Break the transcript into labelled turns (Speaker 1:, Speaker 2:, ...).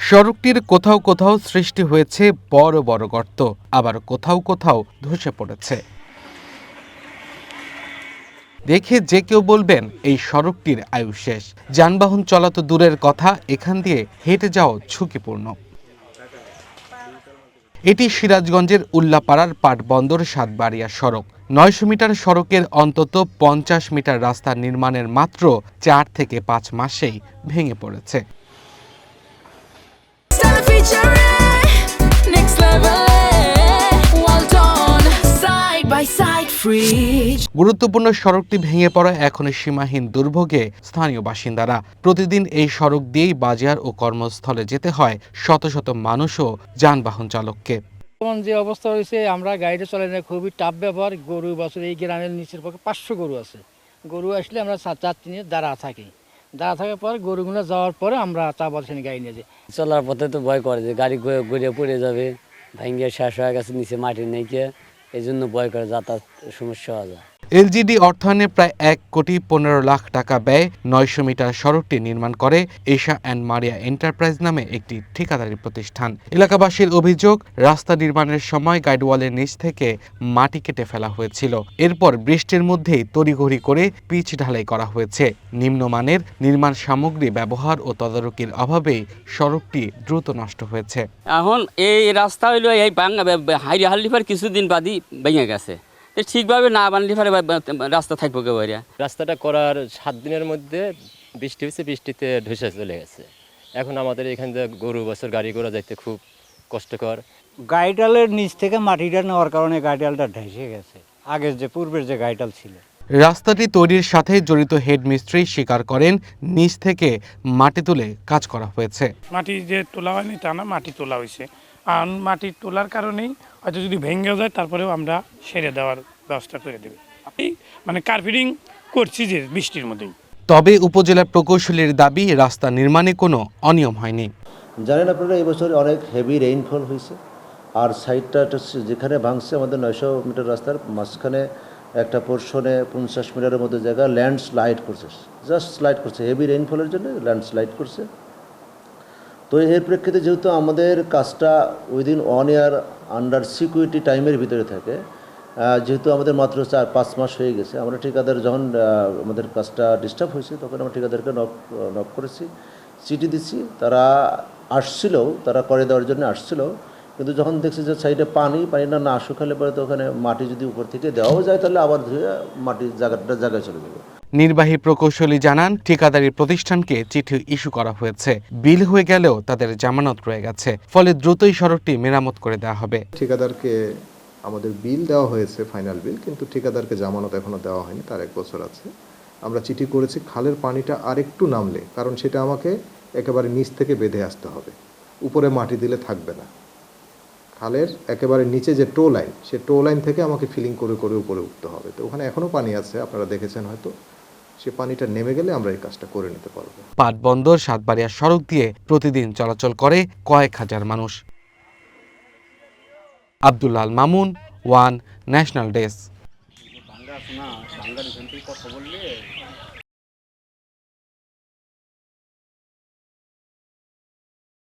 Speaker 1: সড়কটির কোথাও কোথাও সৃষ্টি হয়েছে বড় বড় গর্ত, আবার কোথাও কোথাও ধসে পড়েছে। দেখে যে কেউ বলবেন এই সড়কটির আয়ু শেষ। যানবাহন চলা তো দূরের কথা, এখান দিয়ে হেঁটে যাওয়া ঝুঁকিপূর্ণ। এটি সিরাজগঞ্জের উল্লাপাড়ার পাটবন্দর সাতবাড়িয়া সড়ক। ৯০০ মিটার সড়কের অন্তত ৫০ মিটার রাস্তা নির্মাণের মাত্র ৪ থেকে ৫ মাসেই ভেঙে পড়েছে। গুরুত্বপূর্ণ সড়কটি ভেঙে পড়া এখন সীমাহীন দুর্ভোগে স্থানীয় বাসিন্দারা। প্রতিদিন এই সড়ক দিয়েই বাজার ও কর্মস্থলে যেতে হয় শত শত মানুষ ও যানবাহন চালককে।
Speaker 2: যে অবস্থা হয়েছে, আমরা গাড়িটা চলে না, খুবই টাফ ব্যাপার। গরু বছর এই গ্রামের নিচের পক্ষে 500 গরু আছে। গরু আসলে আমরা যাত্রী নিয়ে দাঁড়া থাকার পর গরুগুলো যাওয়ার পরে আমরা বলছেন গাড়ি নিয়ে যাই।
Speaker 3: চলার পথে তো ভয় করে যে গাড়ি গড়িয়ে পড়ে যাবে, ভাঙ্গিয়ে শেষ হয়ে গেছে, নিচে মাটি নেই, এই জন্য ভয় করে যাতায়াত সমস্যা হওয়া যায়।
Speaker 1: এলজিডি অর্থায়নে প্রায় ১,১৫,০০,০০০ টাকা ব্যয় ৯০০ মিটার সড়কটি নির্মাণ করে এশা অ্যান্ড মারিয়া এন্টারপ্রাইজ নামে একটি ঠিকাদারি প্রতিষ্ঠান। এলাকাবাসীর অভিযোগ, রাস্তা নির্মাণের সময় গাইডওয়ালের নিচ থেকে মাটি কেটে ফেলা হয়েছিল। এরপর বৃষ্টির মধ্যেই তড়িঘড়ি করে পিচ ঢালাই করা হয়েছে। নিম্নমানের নির্মাণ সামগ্রী ব্যবহার ও তদারকির অভাবেই সড়কটি দ্রুত নষ্ট হয়েছে।
Speaker 4: এখন এই রাস্তা হইলো এই হাইরি হাল্লিফার কিছুদিন বাদই ভেঙে গেছে। ঠিকভাবে না বানলে পরে রাস্তা থাকবো কেবারে।
Speaker 5: রাস্তাটা করার 7 দিনের মধ্যে বৃষ্টি হয়েছে, বৃষ্টিতে ধসে চলে গেছে। এখন আমাদের এখান থেকে গরু বছর গাড়ি ঘোড়া যাইতে খুব কষ্টকর।
Speaker 2: গাড়িটালের নিচ থেকে মাটিটা নেওয়ার কারণে গাড়িটালটা ধসে গেছে, আগের যে পূর্বের যে গাড়িটাল ছিল।
Speaker 1: রাস্তাটি তৈরির সাথে জড়িত হেড মিস্ত্রি স্বীকার করেন, নিচ থেকে মাটি তুলে কাজ করা হয়েছে।
Speaker 6: মাটি যে তোলা হয়নি তা না, মাটি তোলা হয়েছে। আর মাটি তোলার কারণেই হয়তো যদি ভেঙে যায় তারপরেও আমরা সেরে দেওয়ার ব্যবস্থা করে দেব। মানে কার্পেটিং করছি যে বৃষ্টির মধ্যেই।
Speaker 1: তবে উপজেলা প্রকৌশলীর দাবি, রাস্তা নির্মাণে কোনো অনিয়ম হয়নি।
Speaker 7: জানেন আপনারা, এবছর অনেক হেভি রেইনফল হয়েছে। আর সাইডটা যেখানে ভাঙছে, আমাদের ৯০০ মিটার রাস্তার মাঝখানে একটা পোর্শনে ৫০ মিটারের মতো জায়গা ল্যান্ডস্লাইড করছে, জাস্ট স্লাইড করছে, হেভি রেইনফলের জন্য ল্যান্ডস্লাইড করছে। তো এর প্রেক্ষিতে যেহেতু আমাদের কাজটা উইদিন 1 ইয়ার আন্ডার সিকিউরিটি টাইমের ভিতরে থাকে, যেহেতু আমাদের মাত্র 4-5 মাস হয়ে গেছে, আমরা ঠিকাদার যখন আমাদের কাজটা ডিস্টার্ব হয়েছে তখন আমরা ঠিকাদারকে নক করেছি, চিঠি দিচ্ছি। তারা আসছিল, তারা করে দেওয়ার জন্য আসছিল, কিন্তু যখন দেখছি যে সাইডে পানিটা না শুকালে পরে তো ওখানে মাটি যদি উপর থেকে দেওয়াও যায় তাহলে আবার ধুয়ে মাটির জায়গায় চলে যাবে।
Speaker 1: নির্বাহী প্রকৌশলী জানান, ঠিকাদারি প্রতিষ্ঠানকে চিঠি ইস্যু করা হয়েছে। বিল হয়ে গেলেও তাদের জামানত রয়ে গেছে, ফলে দ্রুতই সড়কটি মেরামত করে দেওয়া হবে।
Speaker 8: ঠিকাদারকে আমাদের বিল দেওয়া হয়েছে, ফাইনাল বিল, কিন্তু ঠিকাদারকে জামানত এখনো দেওয়া হয়নি, তার 1 বছর আছে। আমরা চিঠি করেছি খালের পানিটা আরেকটু নামলে, কারণ সেটা আমাকে একেবারে নিচ থেকে বেঁধে আসতে হবে, উপরে মাটি দিলে থাকবে না। খালের একেবারে নিচে যে টো লাইন, সে টো লাইন থেকে আমাকে ফিলিং করে করে উপরে উঠতে হবে। তো ওখানে এখনও পানি আছে, আপনারা দেখেছেন হয়তো, সে পানিটা নেমে গেলে আমরা এই কাজটা করে নিতে পারবো।
Speaker 1: পাটবন্দর সাতবাড়িয়া সড়ক দিয়ে প্রতিদিন চলাচল করে কয়েক হাজার মানুষ। Abdul Al Mamun, one national desk.